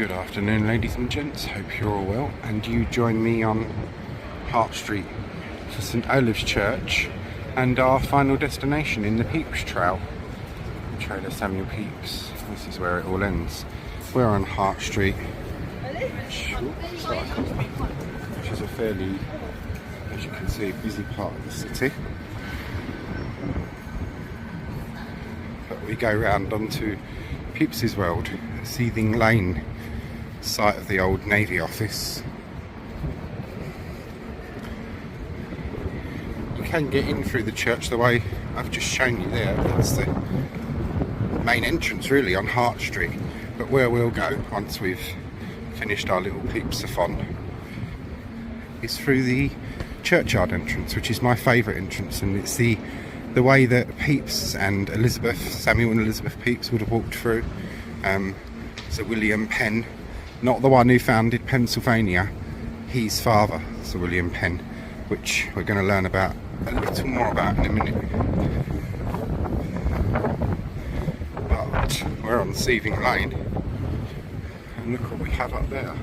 Good afternoon, ladies and gents. Hope you're all well, and you join me on Hart Street for St Olave's Church and our final destination in the Pepys Trail. Trail of Samuel Pepys. This is where it all ends. We're on Hart Street, which is a fairly, as you can see, busy part of the city. But we go round onto Pepys's World, Seething Lane, site of the old Navy office. You can get in through the church the way I've just shown you there. That's the main entrance really on Hart Street. But where we'll go once we've finished our little Pepys-a-thon is through the Churchyard entrance, which is my favourite entrance, and it's the way that Pepys and Samuel and Elizabeth Pepys would have walked through. Sir William Penn, not the one who founded Pennsylvania, his father, Sir William Penn, which we're going to learn about a little more about in a minute. But we're on Seething Lane, and look what we have up there.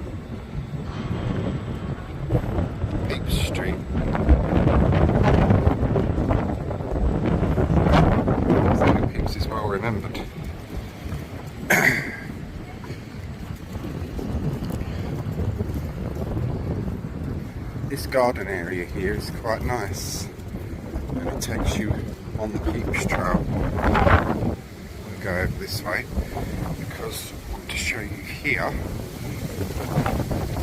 Pepys Street. Samuel Pepys is well remembered. This garden area here is quite nice, and it takes you on the Pepys Trail. We'll go over this way because I want to show you here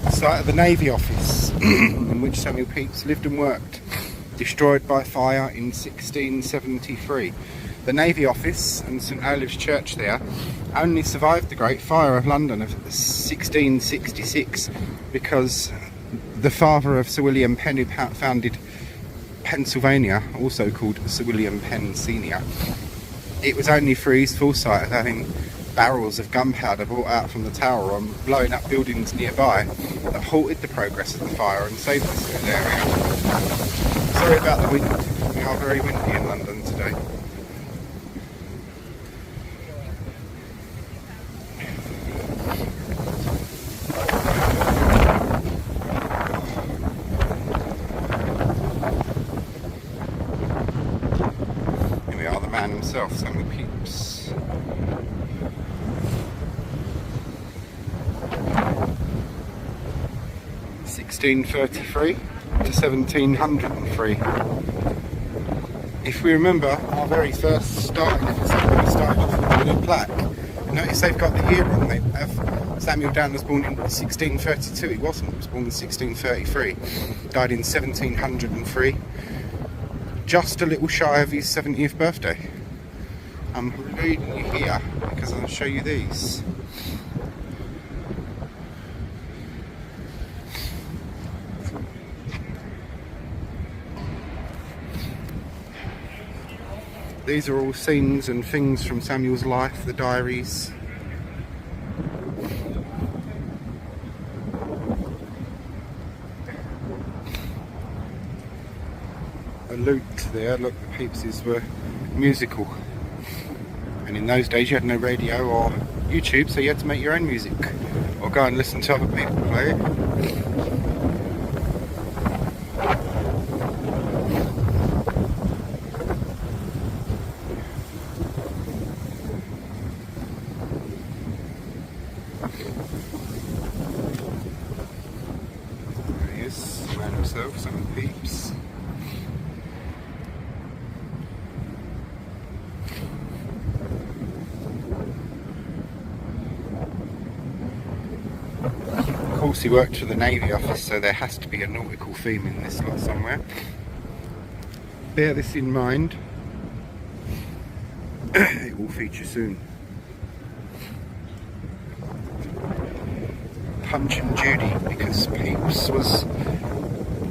the site of the Navy office in which Samuel Pepys lived and worked, destroyed by fire in 1673. The Navy office and St Olave's Church there only survived the Great Fire of London of 1666 because the father of Sir William Penn, who founded Pennsylvania, also called Sir William Penn Senior, it was only through his foresight of having barrels of gunpowder brought out from the tower and blowing up buildings nearby that halted the progress of the fire and saved this little area. Sorry about the wind, we are very windy in London today. Himself, Samuel Pepys. (1633 to 1703). If we remember our very first starting episode, we started off with a blue plaque. Notice they've got the year wrong. They have Samuel Down was born in 1632. He wasn't. He was born in 1633. Died in 1703. Just a little shy of his 70th birthday. I'm leading you here because I'll show you these. These are all scenes and things from Samuel's life, the diaries. A lute there, look, the Pepeses were musical. And in those days you had no radio or YouTube, so you had to make your own music or go and listen to other people play it. There he is, the man himself, Samuel Pepys. Of course, he worked for the Navy office, so there has to be a nautical theme in this lot somewhere. Bear this in mind. It will feature soon. Punch and Judy, because Pepys was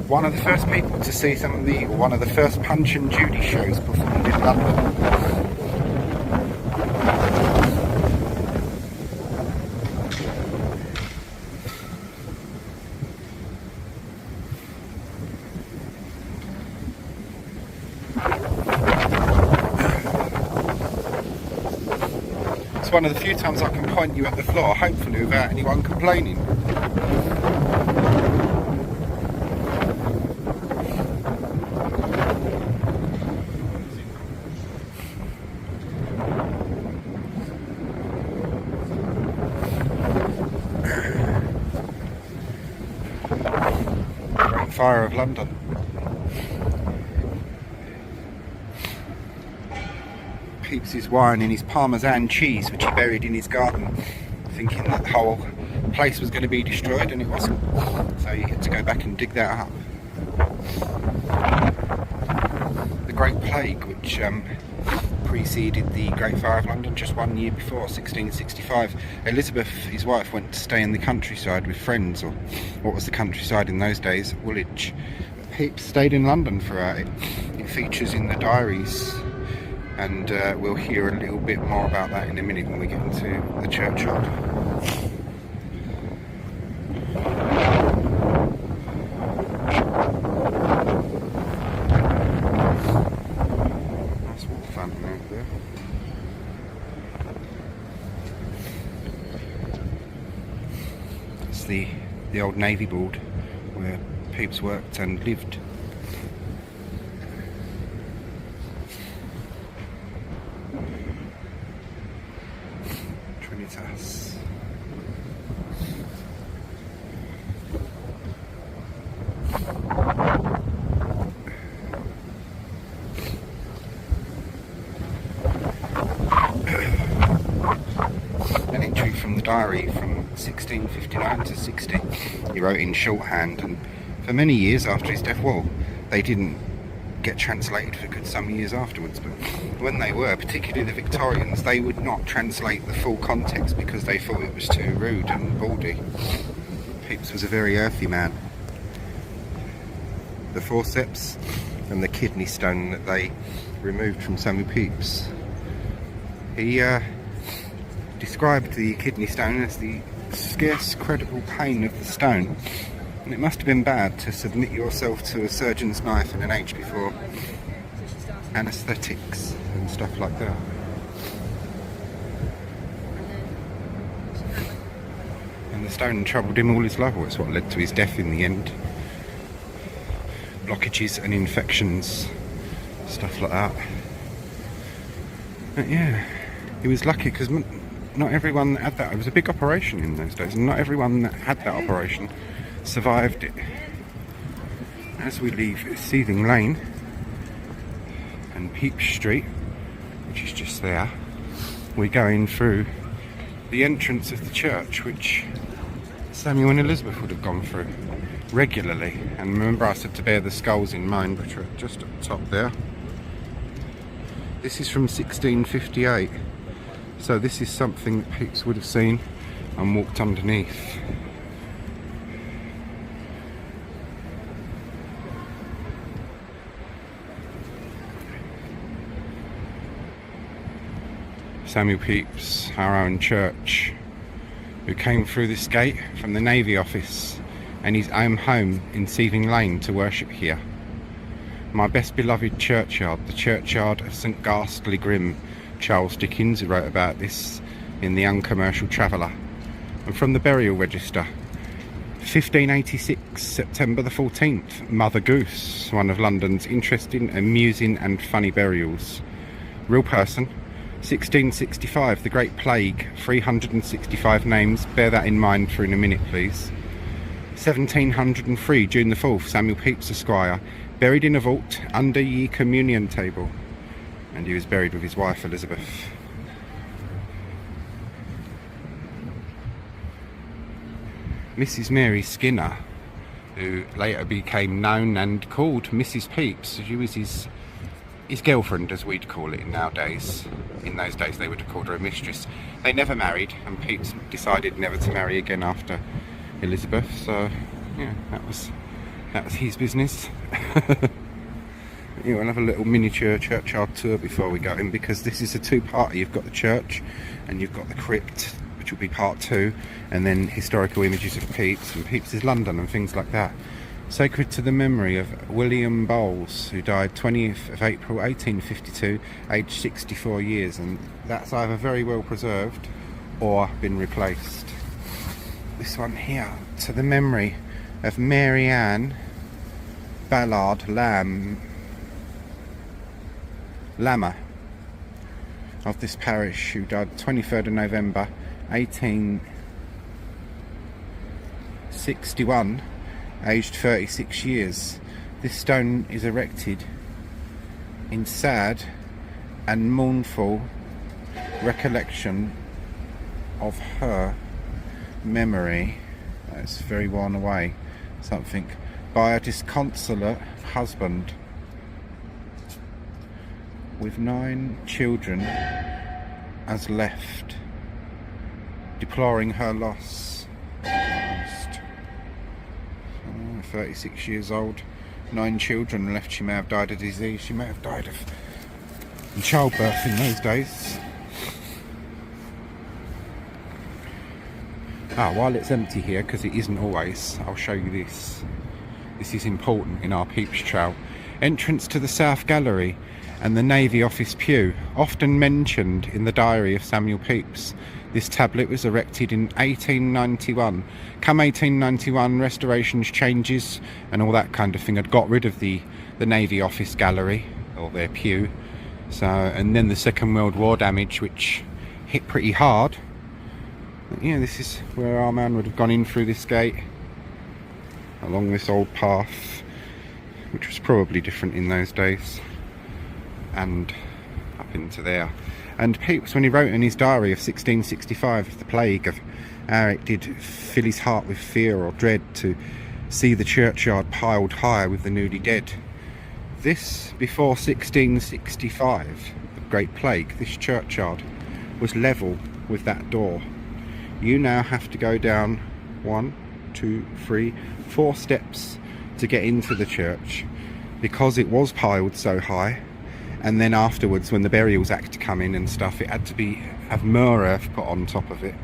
one of the first people to see one of the first Punch and Judy shows performed in London. one of the few times I can point you at the floor, hopefully without anyone complaining. Great Fire of London. Pepys' wine and his Parmesan cheese, which he buried in his garden, thinking that the whole place was going to be destroyed, and it wasn't. So he had to go back and dig that up. The Great Plague, which preceded the Great Fire of London just 1 year before, 1665. Elizabeth, his wife, went to stay in the countryside with friends, or what was the countryside in those days, Woolwich. Pepys stayed in London throughout it. It features in the diaries. And we'll hear a little bit more about that in a minute when we get into the churchyard. Nice water fountain over there. It's the old Navy board where Pepys worked and lived. Trinitas. An entry from the diary from 1659 to 60. He wrote in shorthand, and for many years after his death, well, they didn't get translated for good some years afterwards, but when they were, particularly the Victorians, they would not translate the full context because they thought it was too rude and baldy. Pepys was a very earthy man. The forceps and the kidney stone that they removed from Samuel Pepys, he described the kidney stone as the scarce credible pain of the stone. And it must have been bad to submit yourself to a surgeon's knife in an age before anaesthetics and stuff like that. And the stone troubled him all his life. Well, it's what led to his death in the end. Blockages and infections, stuff like that. But yeah, he was lucky because not everyone that had that, it was a big operation in those days, and not everyone that had that operation survived it. As we leave Seething Lane and Pepys Street, which is just there, we're going through the entrance of the church, which Samuel and Elizabeth would have gone through regularly. And remember, I said to bear the skulls in mind, which are just at the top there. This is from 1658, so this is something that Pepys would have seen and walked underneath. Samuel Pepys, our own church, who came through this gate from the Navy office and his own home in Seething Lane to worship here. My best beloved churchyard, the churchyard of St Ghastly Grim. Charles Dickens, who wrote about this in The Uncommercial Traveller. And from the burial register, 1586, September the 14th, Mother Goose, one of London's interesting, amusing and funny burials. Real person, 1665, the Great Plague, 365 names, bear that in mind for in a minute please. 1703, June the 4th, Samuel Pepys Esquire, buried in a vault under ye communion table. And he was buried with his wife Elizabeth. Mrs. Mary Skinner, who later became known and called Mrs. Pepys, she was his girlfriend, as we'd call it nowadays. In those days they would have called her a mistress. They never married, and Pepys decided never to marry again after Elizabeth, so yeah, that was his business. We'll have a little miniature churchyard tour before we go in, because this is a two-parter. You've got the church and you've got the crypt, which will be part 2, and then historical images of Pepys and Pepys' London and things like that. Sacred to the memory of William Bowles, who died 20th of April 1852, aged 64 years, and that's either very well preserved or been replaced. This one here, to the memory of Mary Ann Ballard Lammer of this parish, who died 23rd of November 1861, aged 36 years. This stone is erected in sad and mournful recollection of her memory. That's very worn away, something, by a disconsolate husband with 9 children as left, deploring her loss. 36 years old, 9 children left. She may have died of disease, she may have died of childbirth in those days. While it's empty here, because it isn't always, I'll show you this. This is important in our Pepys Trail. Entrance to the South Gallery and the Navy Office pew, often mentioned in the diary of Samuel Pepys. This tablet was erected in 1891. Come 1891, restorations, changes and all that kind of thing had got rid of the Navy Office Gallery, or their pew. So, and then the Second World War damage, which hit pretty hard. But yeah, this is where our man would have gone in through this gate, along this old path, which was probably different in those days, and up into there. And Pepys, when he wrote in his diary of 1665 of the plague, of how it did fill his heart with fear or dread to see the churchyard piled high with the newly dead. This, before 1665, the Great Plague, this churchyard was level with that door. You now have to go down 1, 2, 3, 4 steps to get into the church, because it was piled so high. And then afterwards, when the burials act come in and stuff, it had to have more earth put on top of it.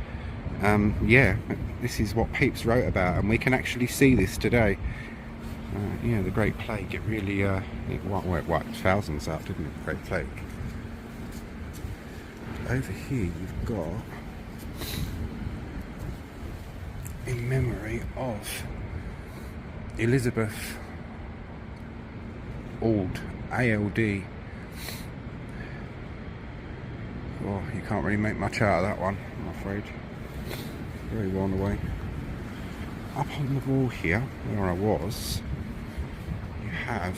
Yeah, this is what Pepys wrote about, and we can actually see this today. Yeah, the Great Plague, it really it wiped thousands out, didn't it, the Great Plague? Over here you've got, in memory of Elizabeth Auld, ALD. Oh, you can't really make much out of that one, I'm afraid. Very worn away. Up on the wall here, where I was, you have...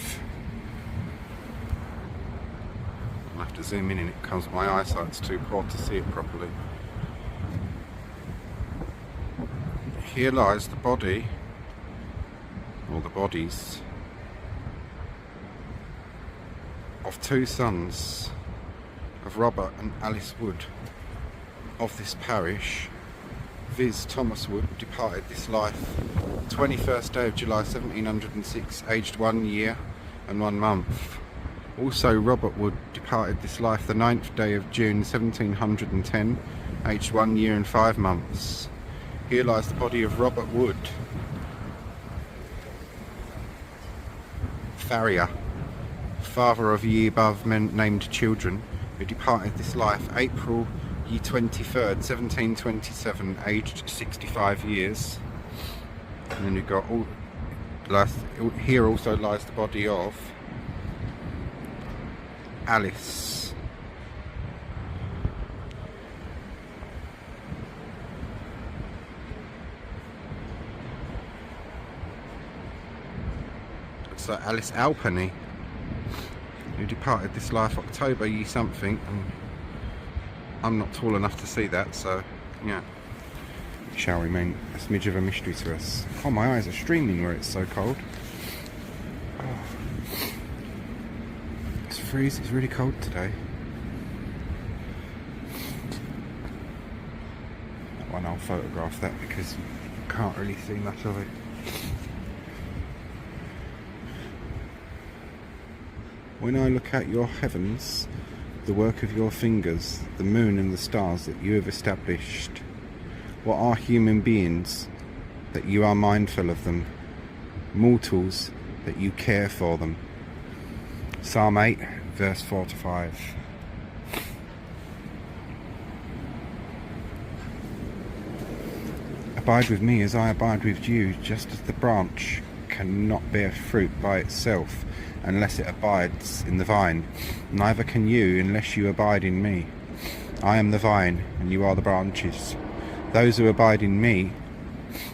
I'll have to zoom in it because my eyesight's too poor to see it properly. Here lies the body, or the bodies, of 2 sons of Robert and Alice Wood of this parish, viz. Thomas Wood, departed this life 21st day of July 1706, aged 1 year and 1 month. Also Robert Wood departed this life the 9th day of June 1710, aged 1 year and 5 months. Here lies the body of Robert Wood, farrier, father of ye above named children, who departed this life April ye 23rd, 1727, aged 65 years. And then you've got here also lies the body of Alice. So Alice Alpenny, who departed this life October ye something, and I'm not tall enough to see that, so yeah, it shall remain a smidge of a mystery to us. Oh, my eyes are streaming where it's so cold. Oh. It's freezing, it's really cold today. That one, I'll photograph that because you can't really see much of it. When I look at your heavens, the work of your fingers, the moon and the stars that you have established, what are human beings that you are mindful of them? mortals, that you care for them. Psalm 8, verse 4 to 5. Abide with me as I abide with you, just as the branch cannot bear fruit by itself unless it abides in the vine, neither can you unless you abide in me. I am the vine, and you are the branches. Those who abide in me,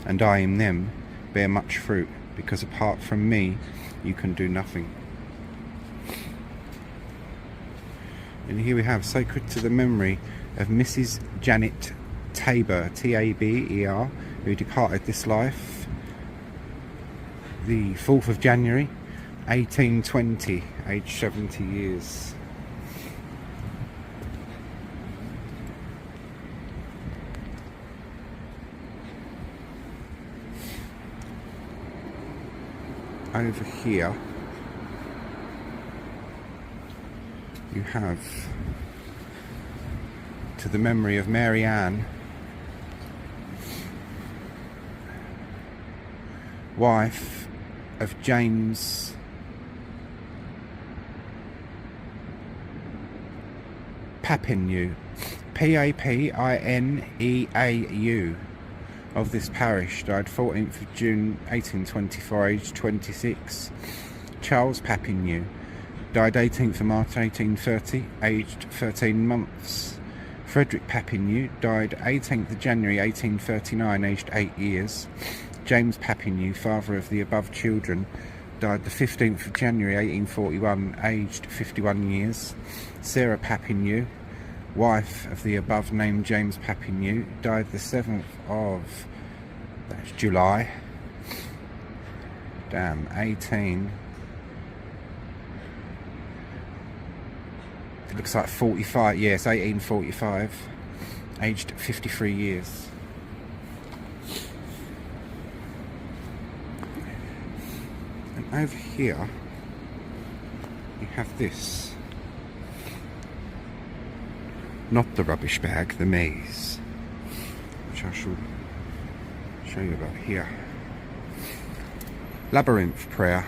and I in them, bear much fruit, because apart from me you can do nothing. And here we have, sacred to the memory of Mrs. Janet Taber, Taber, who departed this life the 4th of January 1820, aged 70 years. Over here you have, to the memory of Mary Ann, wife of James Papineau, Papineau, of this parish, died 14th of June 1824, aged 26. Charles Papineau, died 18th of March 1830, aged 13 months. Frederick Papineau, died 18th of January 1839, aged 8 years. James Papineau, father of the above children, died the 15th of January 1841, aged 51 years. Sarah Papineau, wife of the above named James Papineau, died the 7th of July, 18, it looks like 45, yes, 1845, aged 53 years. And over here you have this, not the rubbish bag, the maze, which I shall show you about here. Labyrinth prayer.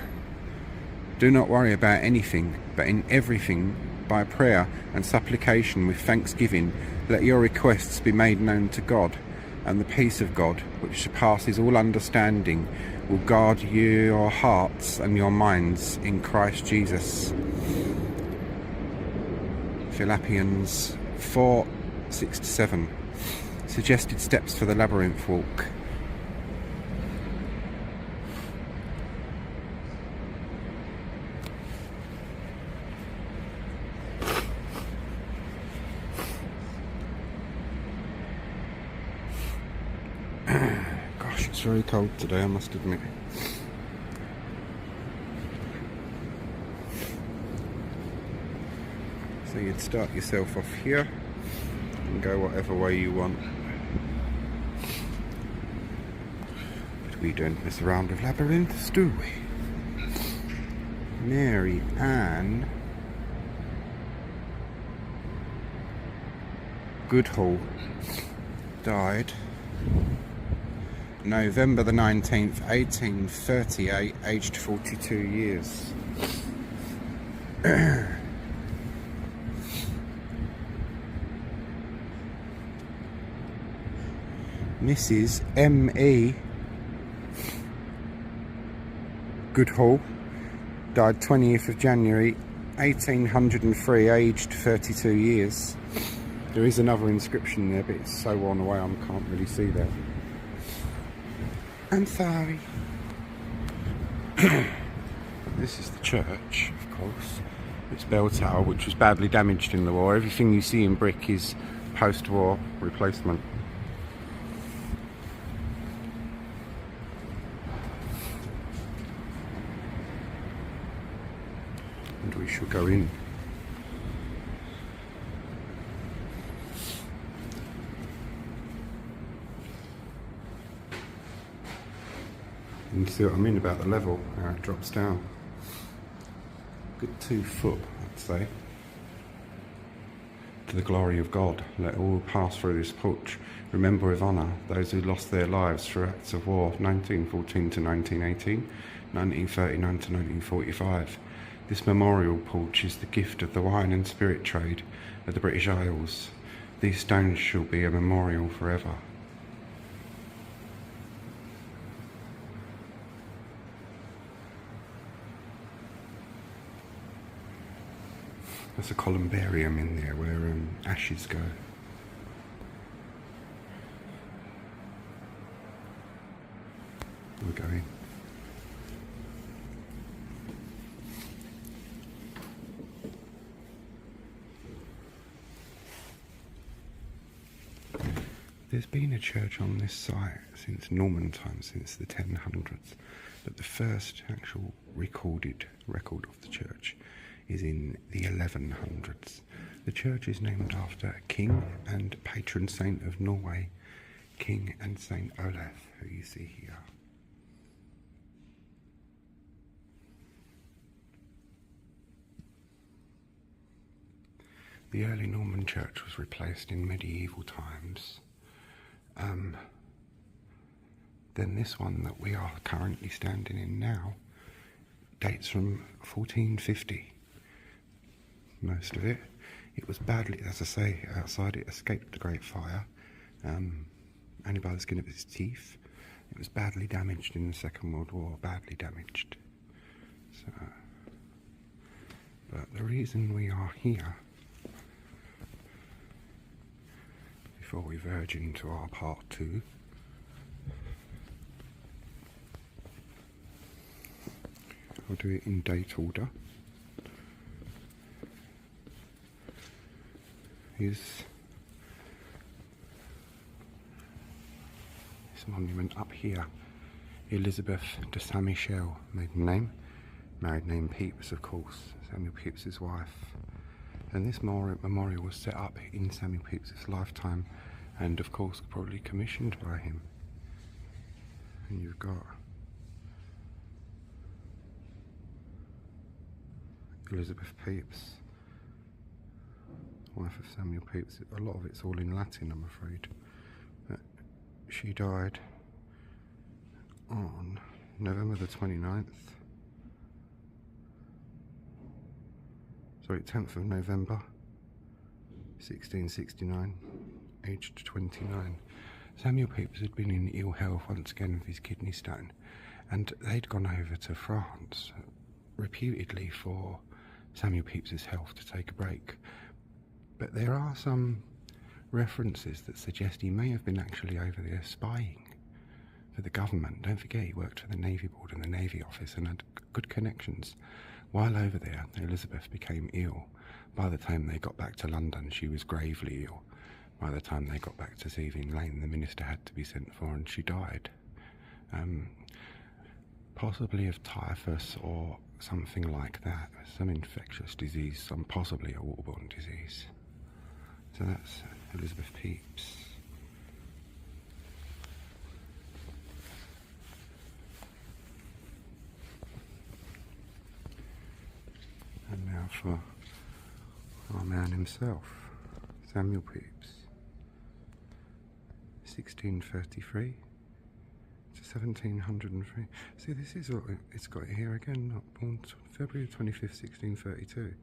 Do not worry about anything, but in everything by prayer and supplication with thanksgiving let your requests be made known to God, and the peace of God, which surpasses all understanding, will guard your hearts and your minds in Christ Jesus. Philippians 4:6-7. Suggested steps for the labyrinth walk. Gosh, it's very cold today, I must admit. So you'd start yourself off here and go whatever way you want. But we don't mess around with labyrinths, do we? Mary Ann Goodhall died November the 19th, 1838, aged 42 years. Mrs. M.E. Goodhall died 20th of January 1803, aged 32 years. There is another inscription there, but it's so worn away I can't really see that. I'm sorry. This is the church, of course. It's bell tower, which was badly damaged in the war. Everything you see in brick is post-war replacement. And we shall go in. You can see what I mean about the level, how it drops down. Good 2 foot, I'd say. To the glory of God, let all who pass through this porch remember with honour those who lost their lives through acts of war, 1914 to 1918, 1939 to 1945. This memorial porch is the gift of the wine and spirit trade of the British Isles. These stones shall be a memorial forever. There's a columbarium in there where ashes go. We're going. There's been a church on this site since Norman times, since the 1000s, but the first actual recorded record of the church is in the 1100s. The church is named after King and patron saint of Norway, King and St Olave, who you see here. The early Norman church was replaced in medieval times. Then this one that we are currently standing in now dates from 1450. Most of it. It was badly, as I say, outside it escaped the Great Fire, only by the skin of its teeth. It was badly damaged in the Second World War, badly damaged. So, but the reason we are here, before we verge into our part 2, I'll do it in date order, is this monument up here. Elizabeth de Saint Michel, maiden name, married name Pepys, of course, Samuel Pepys' wife. And this memorial was set up in Samuel Pepys' lifetime, and of course probably commissioned by him. And you've got Elizabeth Pepys, wife of Samuel Pepys. A lot of it's all in Latin, I'm afraid. But she died on November the 29th. Sorry, 10th of November, 1669, aged 29. Samuel Pepys had been in ill health once again with his kidney stone, and they'd gone over to France, reputedly for Samuel Pepys' health to take a break. But there are some references that suggest he may have been actually over there spying for the government. Don't forget, he worked for the Navy Board and the Navy Office and had good connections. While over there, Elizabeth became ill. By the time they got back to London, she was gravely ill. By the time they got back to Seething Lane, the minister had to be sent for and she died. Possibly of typhus or something like that, some infectious disease, possibly a waterborne disease. So that's Elizabeth Pepys. And now for our man himself, Samuel Pepys, 1633 to 1703. See, this is what it's got here again, not born February 25th, 1632.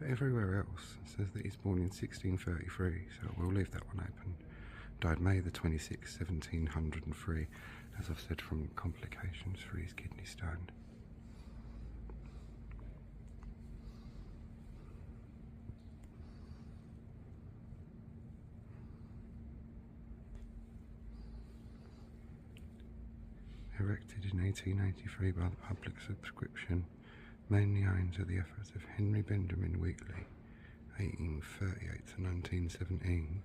But everywhere else says that he's born in 1633, so we'll leave that one open. Died May the 26th, 1703, as I've said, from complications for his kidney stone. Erected in 1883 by the public subscription, mainly owing to the efforts of Henry Benjamin Wheatley, 1838 to 1917,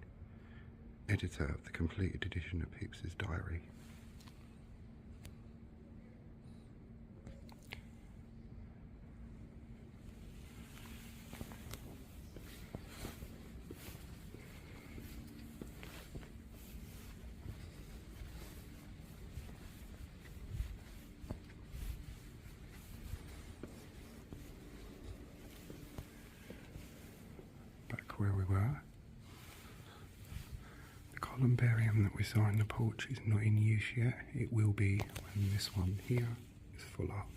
editor of the completed edition of Pepys's diary. Where we were. The columbarium that we saw in the porch is not in use yet. It will be when this one here it's full up.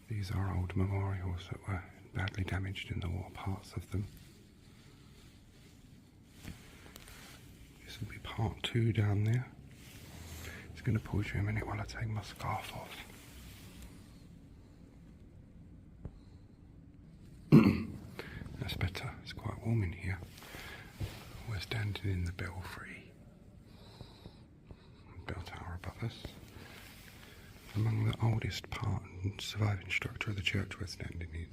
These are old memorials that were badly damaged in the war, parts of them. This will be part 2 down there. It's going to pause you a minute while I take my scarf off. That's better, it's quite warm in here. We're standing in the belfry. Bell tower above us. Among the oldest part and surviving structure of the church we're standing in.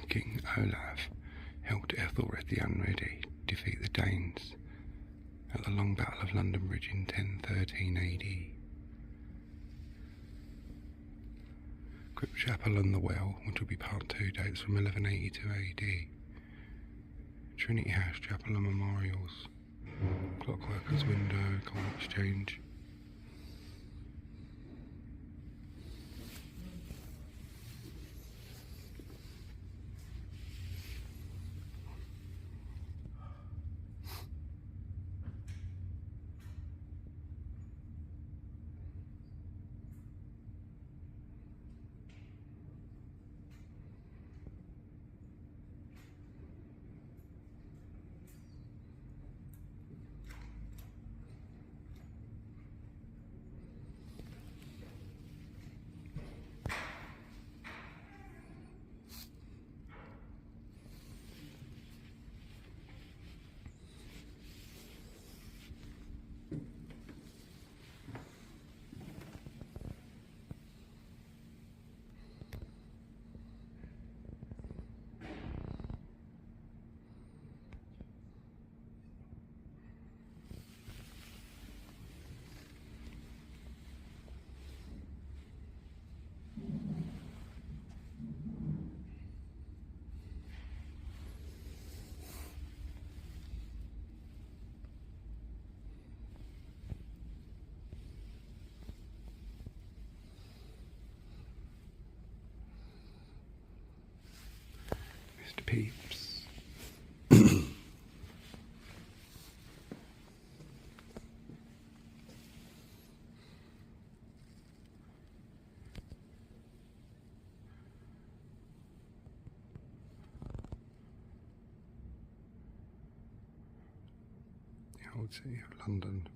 King Olave helped Ethelred the Unready defeat the Danes at the Long Battle of London Bridge in 1013 AD. Crypt Chapel and the Well, which will be part 2, dates from 1182 AD. Trinity House Chapel and Memorials. Clockworker's Window, Coin Exchange. Mr. Pepys. The old city of London.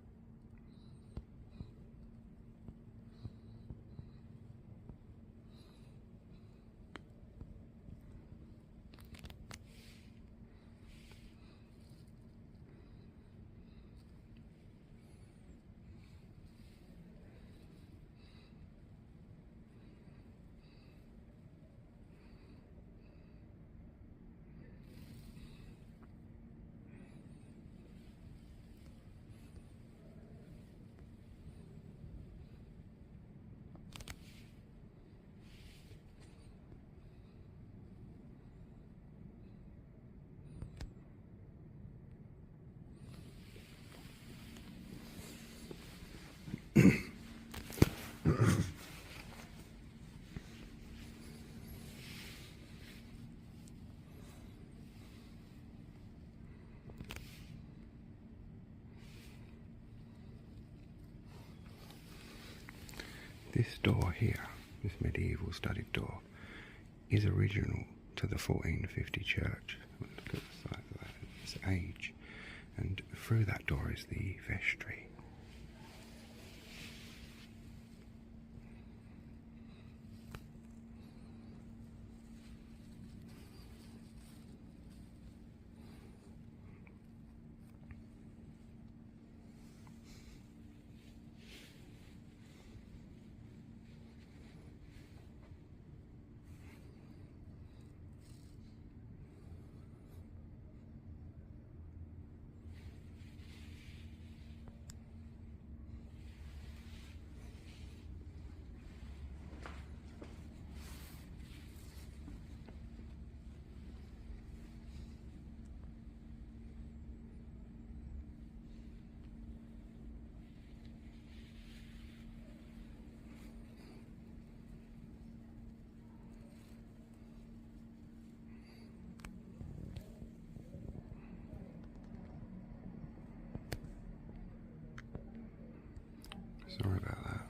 This door here, this medieval studded door, is original to the 1450 church. Look at the size of that. Elizabeth's age, and through that door is the vestry. Sorry about that.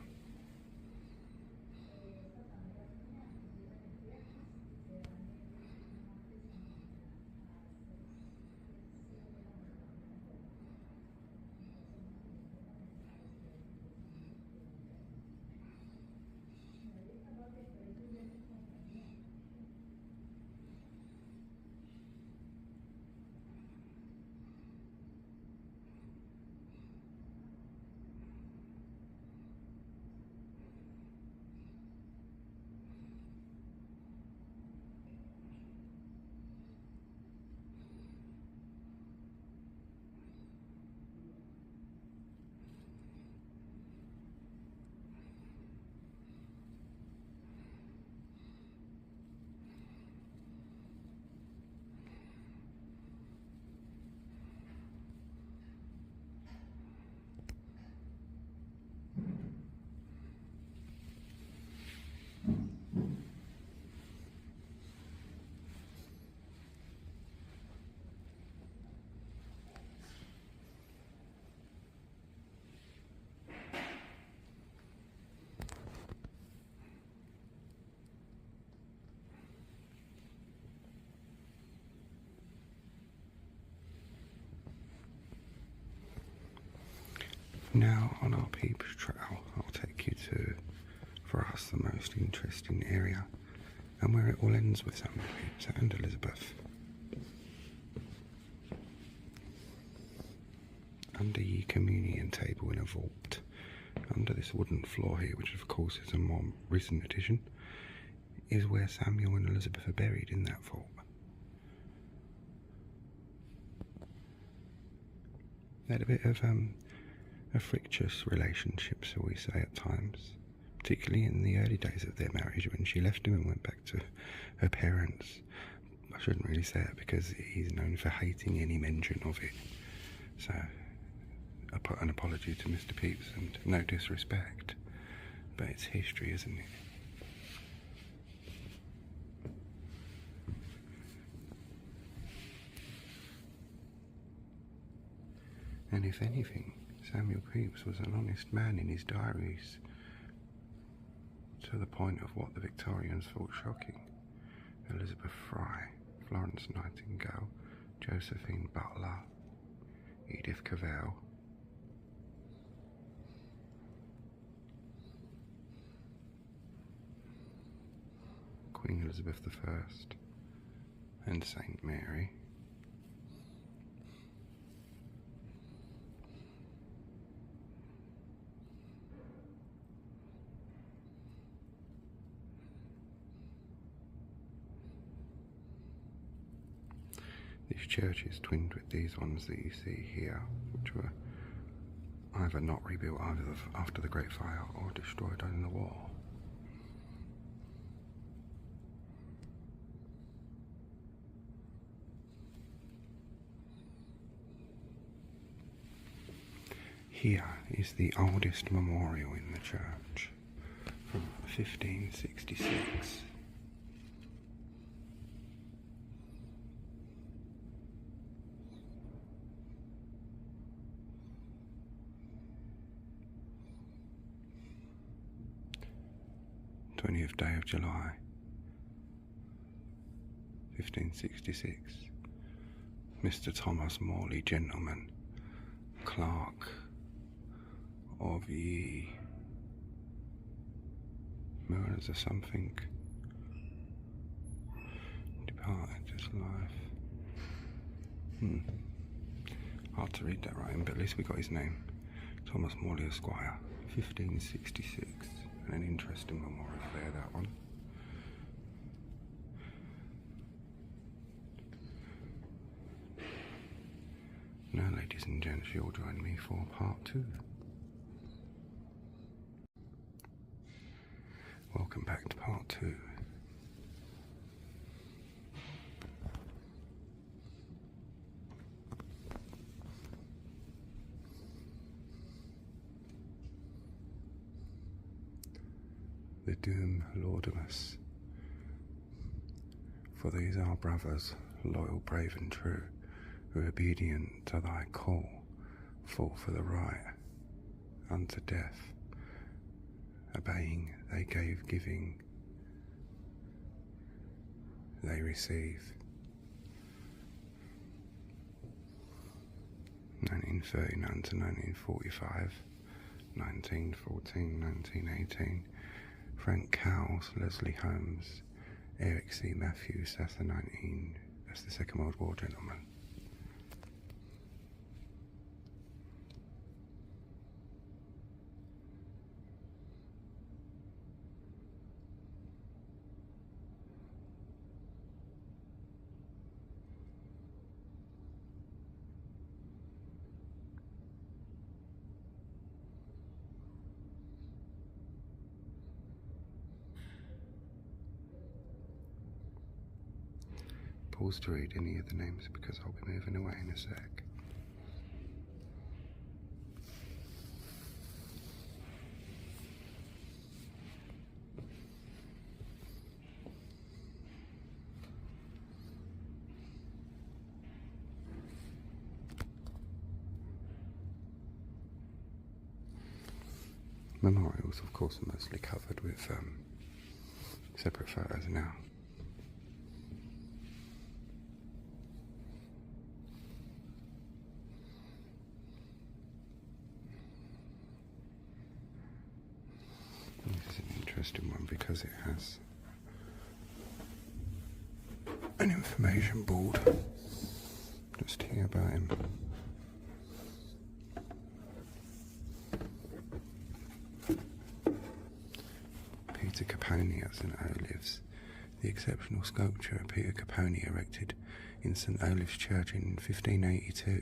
Now on our Pepys Trail, I'll take you to, for us, the most interesting area, and where it all ends with Samuel Pepys and Elizabeth. Under the communion table in a vault, under this wooden floor here, which of course is a more recent addition, is where Samuel and Elizabeth are buried, in that vault. They had a bit of a frictious relationship, shall we say, at times, particularly in the early days of their marriage, when she left him and went back to her parents. I shouldn't really say it because he's known for hating any mention of it, so I put an apology to Mr. Pepys, and no disrespect, but it's history, isn't it? And if anything, Samuel Pepys was an honest man in his diaries, to the point of what the Victorians thought shocking. Elizabeth Fry, Florence Nightingale, Josephine Butler, Edith Cavell, Queen Elizabeth I, and Saint Mary. This church is twinned with these ones that you see here, which were either not rebuilt after the Great Fire or destroyed in the war. Here is the oldest memorial in the church, from 1566. Day of July, 1566. Mr. Thomas Morley, gentleman, clerk of ye mirrors or something, departed this life. Hard to read that right, but at least we got his name. Thomas Morley, Esquire, 1566. And an interesting memorial there, that one. Now, ladies and gents, you'll join me for part 2. Welcome back to part 2. The doom laudamus. For these our brothers, loyal, brave and true, who obedient to thy call, fought for the right unto death. Obeying, they gave, giving, they receive. 1939 to 1945, 1914, 1918, Frank Cowles, Leslie Holmes, Eric C. Matthews, that's the Second World War, gentlemen. Pause to read any of the names because I'll be moving away in a sec. Memorials, of course, are mostly covered with separate photos now. This is an interesting one because it has an information board just here about him. Peter Caponi at St Olave's. The exceptional sculpture Peter Caponi erected in St Olave's Church in 1582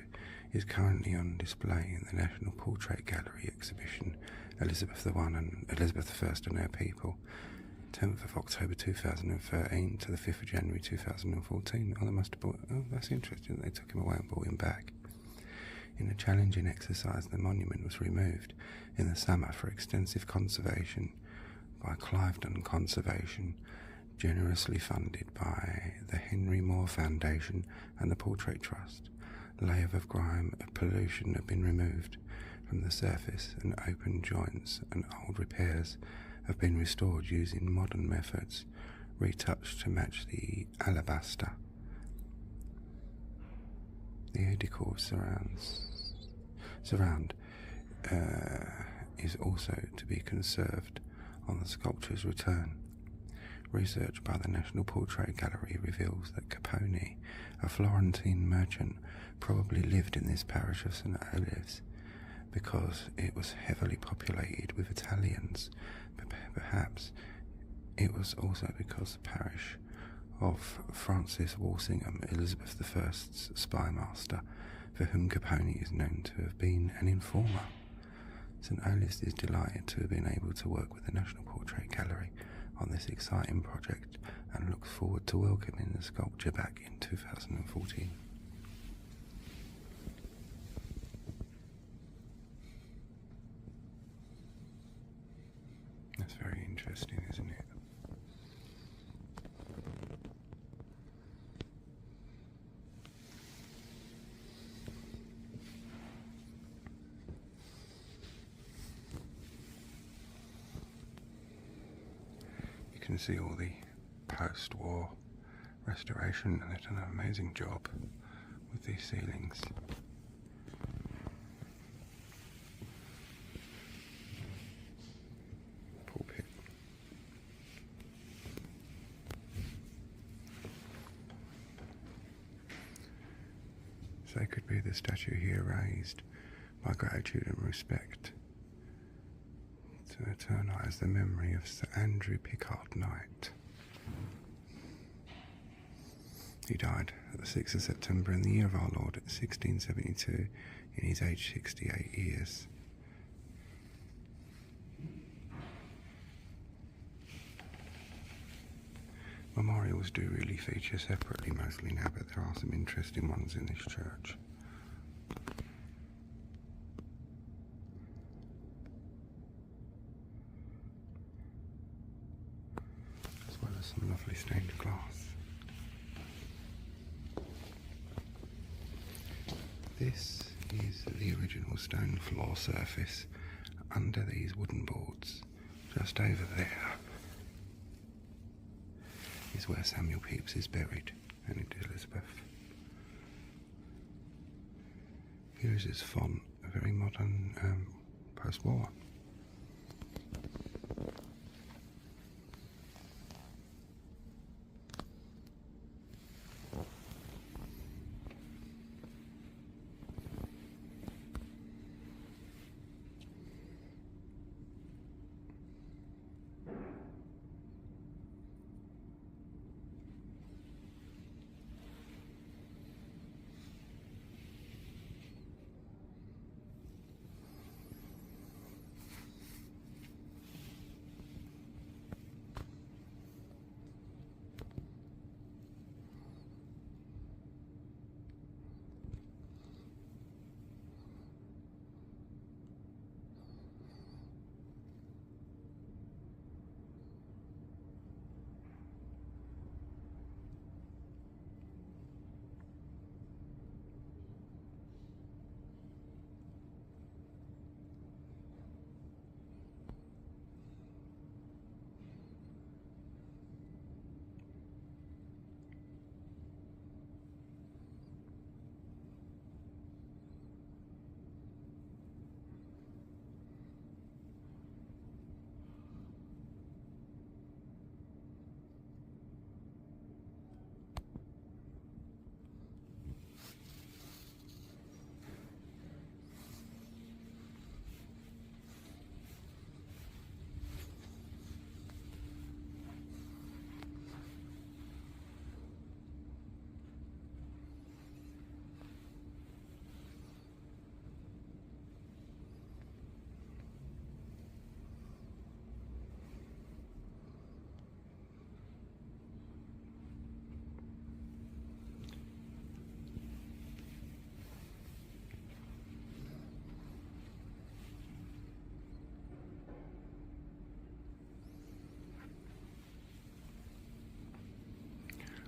is currently on display in the National Portrait Gallery exhibition Elizabeth I and Elizabeth I and Her People, 10th of October 2013 to the 5th of January 2014. Oh, they must have bought. Oh, that's interesting. They took him away and brought him back. In a challenging exercise, the monument was removed in the summer for extensive conservation by Clivedon Conservation, generously funded by the Henry Moore Foundation and the Portrait Trust. Layers of grime and pollution have been removed from the surface, and open joints and old repairs have been restored using modern methods, retouched to match the alabaster. The eau de cour surround is also to be conserved on the sculpture's return. Research by the National Portrait Gallery reveals that Caponi, a Florentine merchant, probably lived in this parish of St Olave's because it was heavily populated with Italians. But perhaps it was also because the parish of Francis Walsingham, Elizabeth I's spymaster, for whom Caponi is known to have been an informer. St Olave's is delighted to have been able to work with the National Portrait Gallery on this exciting project and looks forward to welcoming the sculpture back in 2014. That's very interesting, isn't it? You can see all the post-war restoration, and they've done an amazing job with these ceilings. Pulpit. Sacred be the statue here raised by gratitude and respect to eternise the memory of Sir Andrew Pickard Knight. He died at the 6th of September in the year of our Lord 1672 in his age 68 years. Memorials do really feature separately mostly now, but there are some interesting ones in this church. As well as some lovely stained glass. This is the original stone floor surface under these wooden boards. Just over there is where Samuel Pepys is buried, and Elizabeth. Here is his font, a very modern post-war.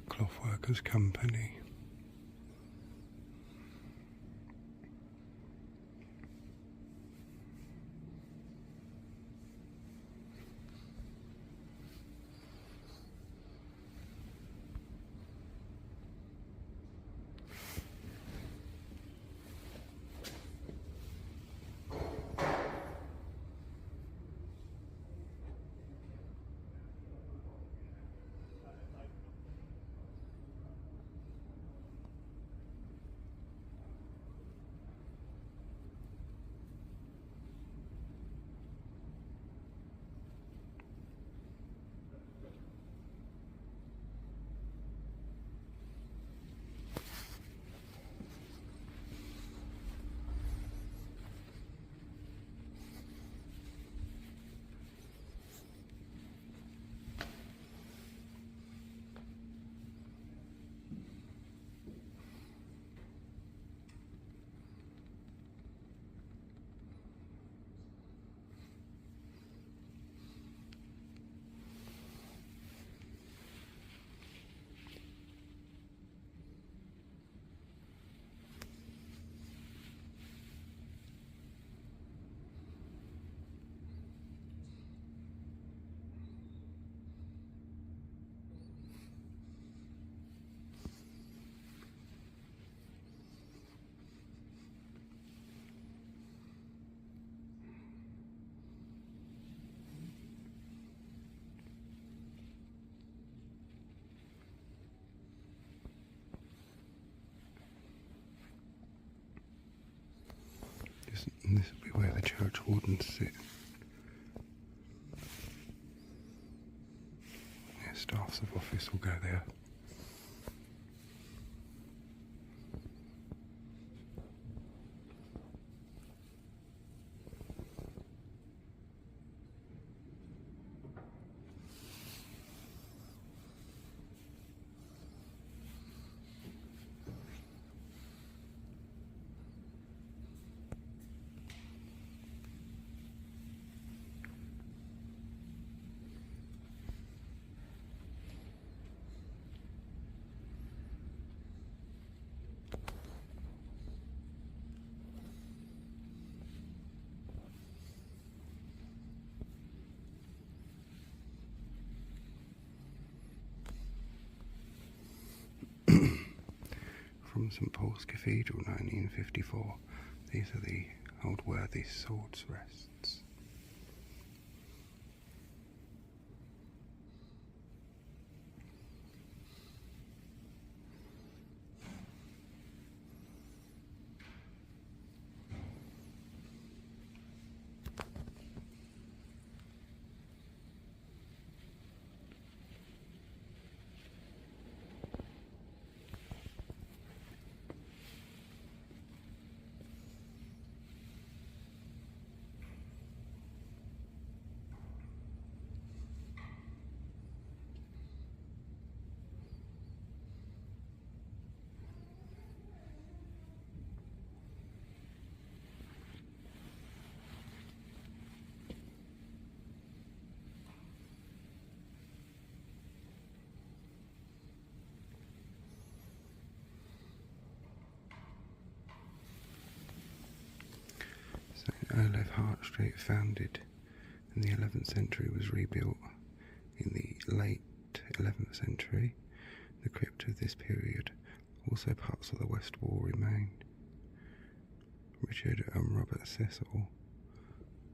Clothworkers Company. And this will be where the church wardens sit. Yeah, staffs of office will go there. From St Paul's Cathedral, 1954. These are the old worthy's swords rests. St Olave, Hart Street, founded in the 11th century, was rebuilt in the late 11th century. The crypt of this period, also parts of the west wall, remain. Richard and Robert Seeley,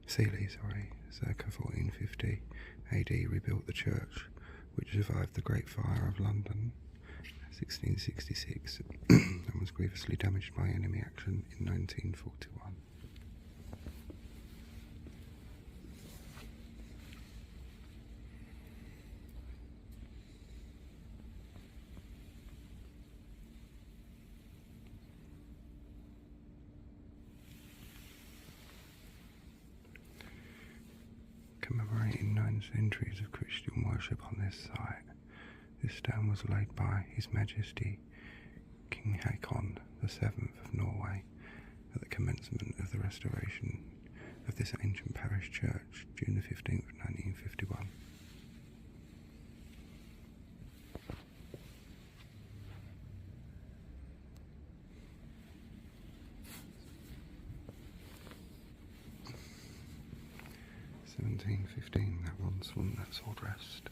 circa 1450 AD, rebuilt the church, which survived the Great Fire of London 1666 and was grievously damaged by enemy action in 1941. Commemorating 9 centuries of Christian worship on this site, this stone was laid by His Majesty King Haakon VII of Norway at the commencement of the restoration of this ancient parish church, June the 15th, 1951. That once won that sword rest.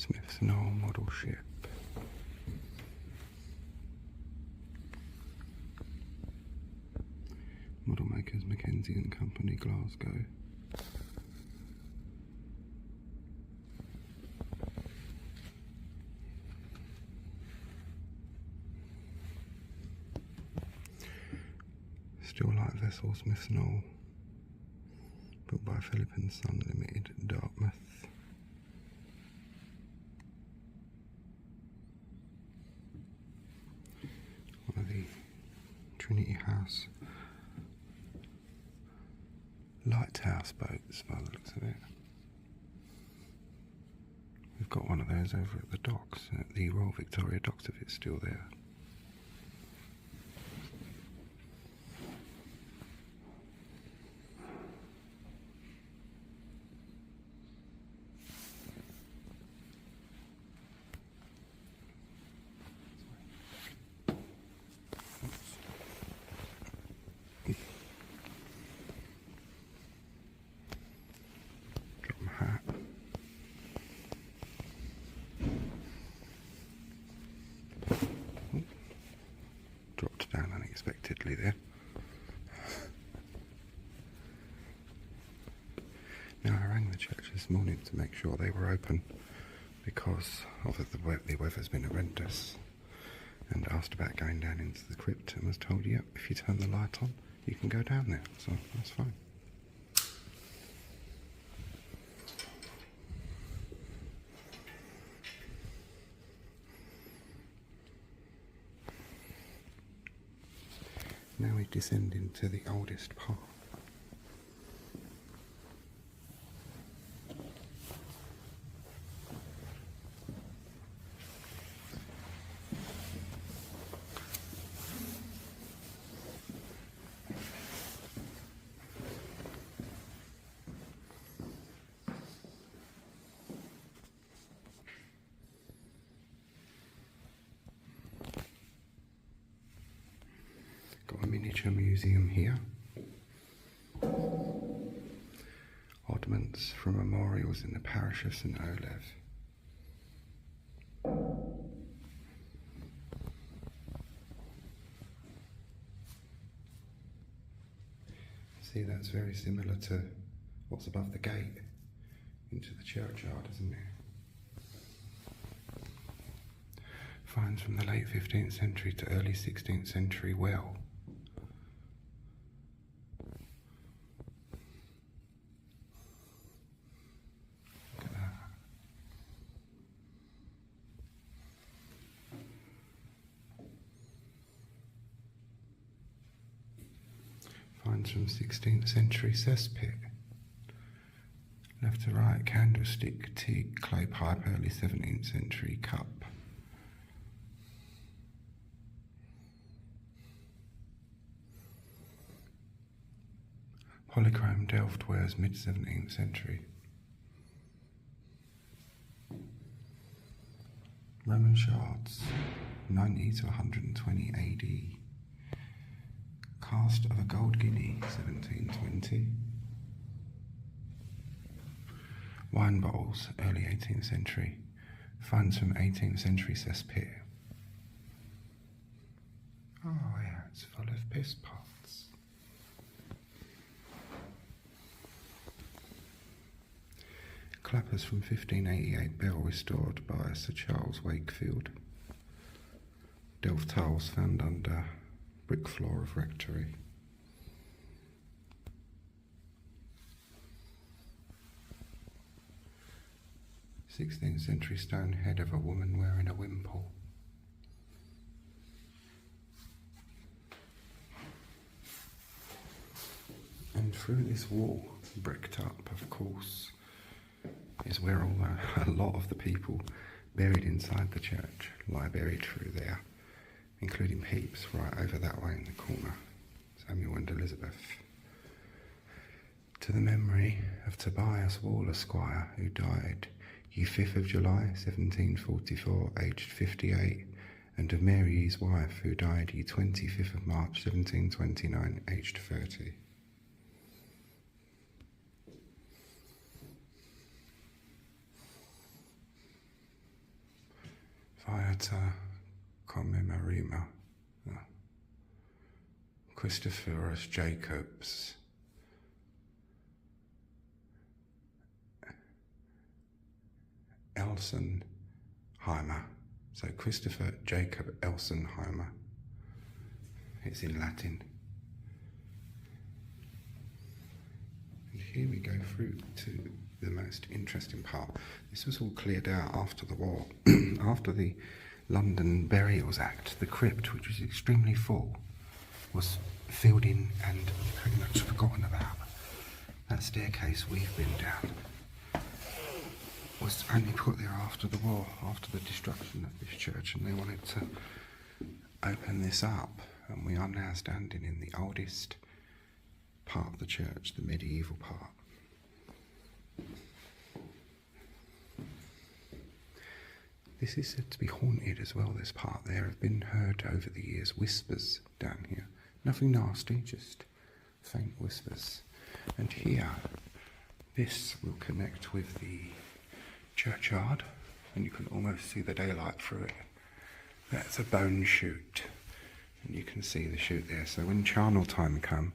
Smith's Knoll model ship. Model makers Mackenzie and Company, Glasgow. Still light vessel Smith's Knoll, built by Philip and Son Limited, Dartmouth. One of the Trinity Lighthouse Boats by the looks of it. We've got one of those over at the docks, at the Royal Victoria Docks, if it's still there. Dropped down unexpectedly there. Now I rang the church this morning to make sure they were open because of the weather's been horrendous, and asked about going down into the crypt and was told, yep, if you turn the light on you can go down there, so that's fine. Now we descend into the oldest part. Got a miniature museum here. Oddments from memorials in the parish of St Olave. See, that's very similar to what's above the gate into the churchyard, isn't it? Finds from the late 15th century to early 16th century well. Look at that. Finds from 16th century cesspit. Left to right, candlestick, teak, clay pipe, early 17th century cup. Polychrome Delft wares, mid-17th century. Roman shards, 90 to 120 AD. Cast of a gold guinea, 1720. Wine bottles, early 18th century. Finds from 18th century cesspit. Oh yeah, it's full of piss pots. Clappers from 1588 bell restored by Sir Charles Wakefield. Delft tiles found under brick floor of rectory. '16th century stone head of a woman wearing a wimple. And through this wall, bricked up of course, is where a lot of the people buried inside the church lie buried through there, including Pepys right over that way in the corner, Samuel and Elizabeth. To the memory of Tobias Wall, Esquire, who died ye 5th of July 1744, aged 58, and of Mary his wife, who died ye 25th of March 1729, aged 30. Data Commemorima. Christophorus Jacobs. Elsenheimer. So Christopher Jacob Elsenheimer. It's in Latin. And here we go through to the most interesting part. This was all cleared out after the war. After the London Burials Act, the crypt, which was extremely full, was filled in and pretty much forgotten about. That staircase we've been down was only put there after the war, after the destruction of this church, and they wanted to open this up, and we are now standing in the oldest part of the church, the medieval part. This is said to be haunted as well, this part. There have been heard over the years whispers down here. Nothing nasty, just faint whispers. And here, this will connect with the churchyard, and you can almost see the daylight through it. That's a bone chute, and you can see the chute there. So when charnel time come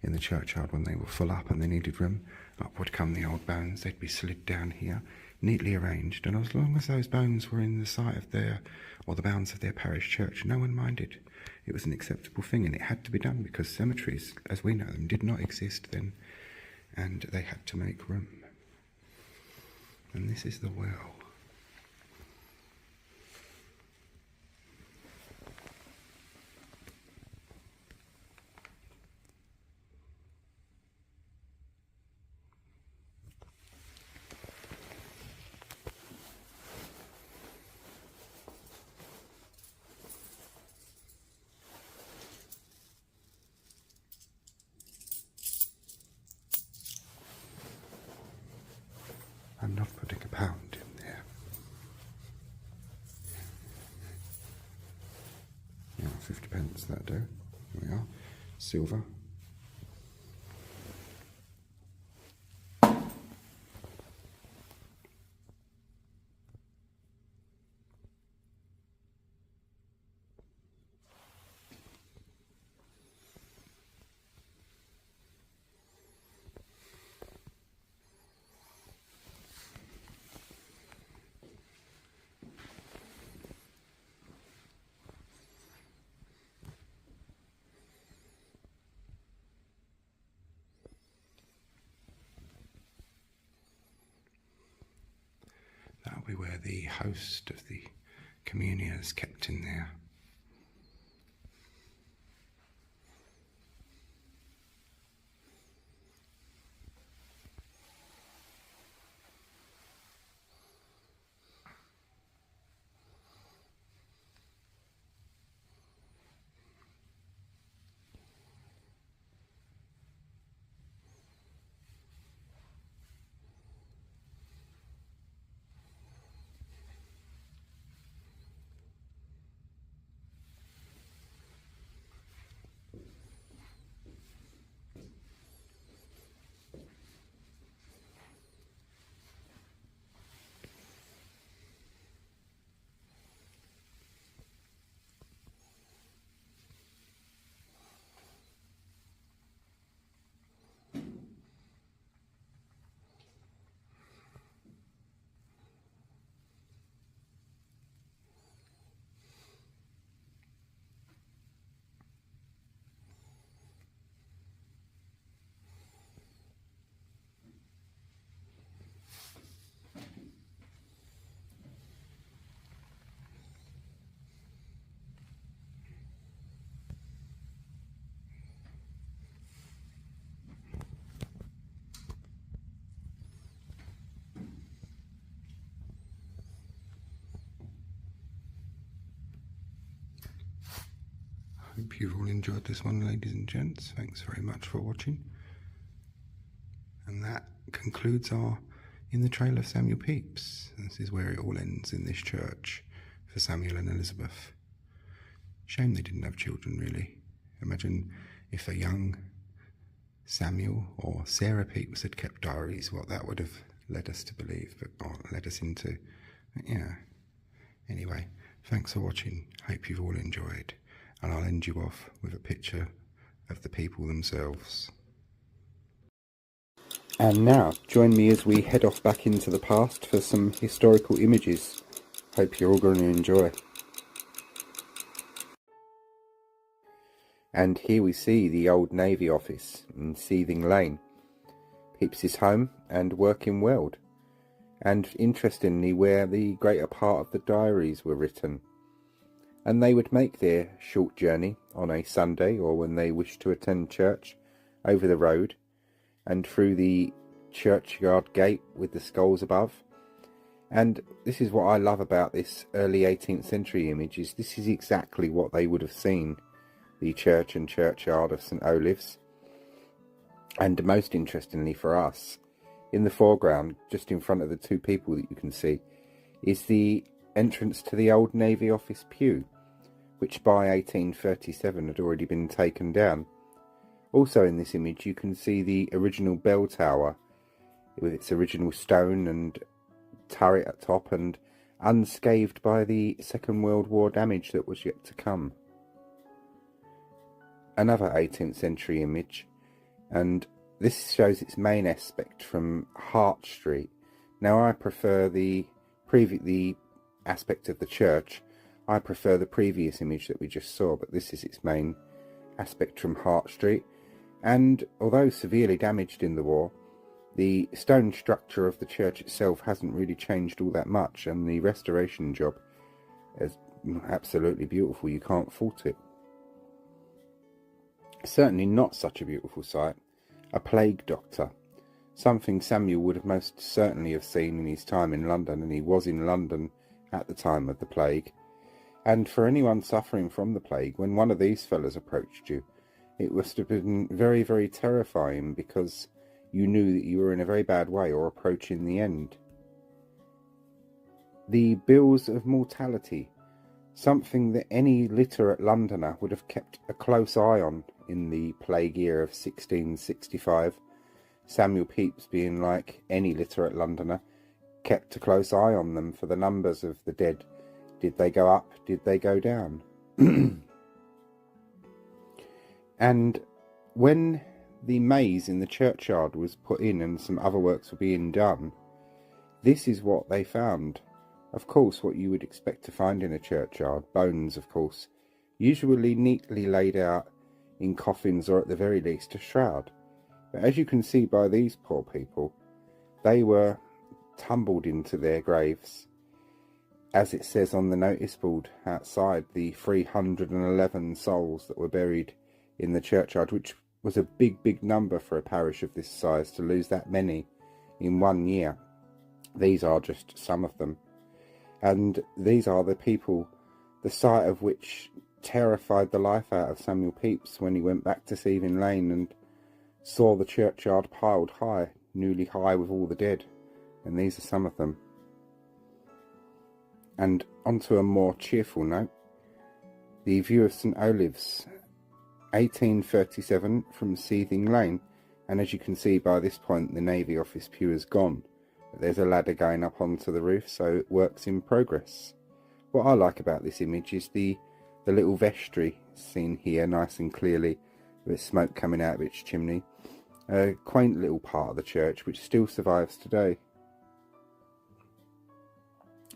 in the churchyard, when they were full up and they needed room, up would come the old bones. They'd be slid down here, neatly arranged, and as long as those bones were in the site of their, or the bounds of their parish church, no one minded. It was an acceptable thing, and it had to be done because cemeteries, as we know them, did not exist then, and they had to make room. And this is the well. I'm not putting a pound in there. Yeah, 50 pence that do. Here we are. Silver. That'll be where the host of the communion is kept in there. Hope you've all enjoyed this one, ladies and gents. Thanks very much for watching. And that concludes our In the Trail of Samuel Pepys. This is where it all ends in this church for Samuel and Elizabeth. Shame they didn't have children, really. Imagine if a young Samuel or Sarah Pepys had kept diaries, what that would have led us to believe, or led us into. But yeah. Anyway, Thanks for watching, hope you've all enjoyed, and I'll end you off with a picture of the people themselves. And now, join me as we head off back into the past for some historical images. Hope you're all going to enjoy. And here we see the old Navy office in Seething Lane, Pepys' home and working world, and interestingly where the greater part of the diaries were written. And they would make their short journey on a Sunday or when they wished to attend church over the road and through the churchyard gate with the skulls above. And this is what I love about this early 18th century image, is this is exactly what they would have seen, the church and churchyard of St Olave's. And most interestingly for us, in the foreground, just in front of the two people that you can see, is the entrance to the old Navy office pew, which by 1837 had already been taken down. Also in this image you can see the original bell tower with its original stone and turret at top, and unscathed by the Second World War damage that was yet to come. Another 18th century image, and this shows its main aspect from Hart Street. Now I prefer the aspect of the church. I prefer the previous image that we just saw, but this is its main aspect from Hart Street. And although severely damaged in the war, the stone structure of the church itself hasn't really changed all that much, and the restoration job is absolutely beautiful. You can't fault it. Certainly not such a beautiful sight, a plague doctor, something Samuel would have most certainly have seen in his time in London, and he was in London at the time of the plague. And for anyone suffering from the plague, when one of these fellows approached you, it must have been very, very terrifying, because you knew that you were in a very bad way or approaching the end. The bills of mortality, something that any literate Londoner would have kept a close eye on in the plague year of 1665. Samuel Pepys, being like any literate Londoner, kept a close eye on them for the numbers of the dead. Did they go up? Did they go down? And when the maze in the churchyard was put in and some other works were being done, this is what they found. Of course, what you would expect to find in a churchyard, bones of course, usually neatly laid out in coffins or at the very least a shroud. But as you can see by these poor people, they were tumbled into their graves. As it says on the notice board outside, the 311 souls that were buried in the churchyard, which was a big number for a parish of this size to lose that many in 1 year. These are just some of them. And these are the people, the sight of which terrified the life out of Samuel Pepys when he went back to Seething Lane and saw the churchyard piled high, newly high with all the dead. And these are some of them. And onto a more cheerful note, the view of St Olave's, 1837 from Seething Lane, and as you can see by this point the Navy office pew is gone, but there's a ladder going up onto the roof, so work's in progress. What I like about this image is the little vestry seen here nice and clearly, with smoke coming out of its chimney, a quaint little part of the church which still survives today.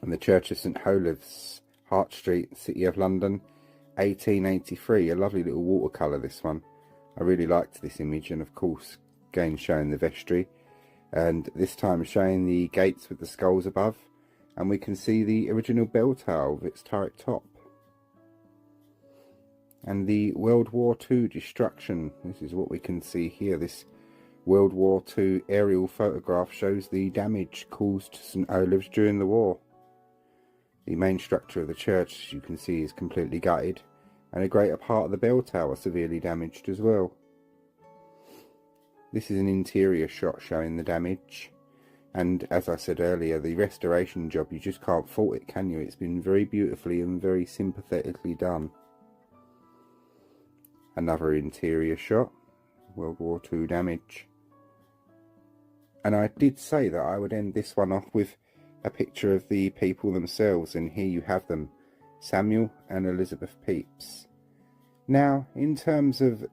And the Church of St Olave's, Hart Street, City of London, 1883, a lovely little watercolour this one. I really liked this image, and of course again showing the vestry, and this time showing the gates with the skulls above, and we can see the original bell tower with its turret top. And the World War II destruction, this is what we can see here. This World War II aerial photograph shows the damage caused to St Olave's during the war. The main structure of the church, as you can see, is completely gutted, and a greater part of the bell tower severely damaged as well. This is an interior shot showing the damage, and as I said earlier, the restoration job, you just can't fault it, can you? It's been very beautifully and very sympathetically done. Another interior shot, World War II damage. And I did say that I would end this one off with a picture of the people themselves, and here you have them, Samuel and Elizabeth Pepys. Now, in terms of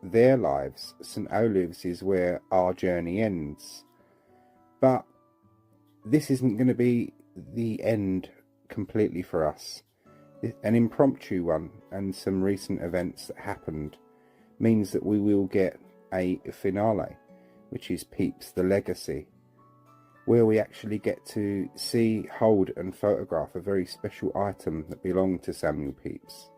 their lives, St Olave's is where our journey ends. But this isn't going to be the end completely for us. An impromptu one and some recent events that happened means that we will get a finale, which is Pepys the Legacy, where we actually get to see, hold and photograph a very special item that belonged to Samuel Pepys.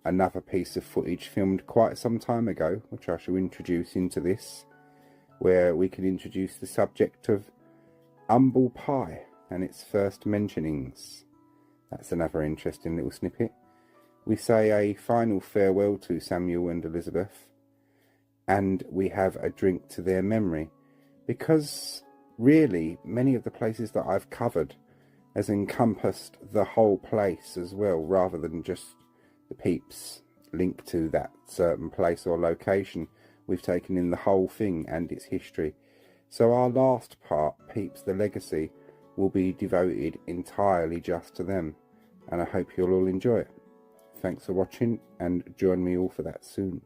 Another piece of footage filmed quite some time ago, which I shall introduce into this, where we can introduce the subject of humble pie and its first mentionings. That's another interesting little snippet. We say a final farewell to Samuel and Elizabeth, and we have a drink to their memory, because really many of the places that I've covered has encompassed the whole place as well, rather than just the Pepys linked to that certain place or location. We've taken in the whole thing and its history. So our last part, Pepys the Legacy, will be devoted entirely just to them, and I hope you'll all enjoy it. Thanks for watching, and join me all for that soon.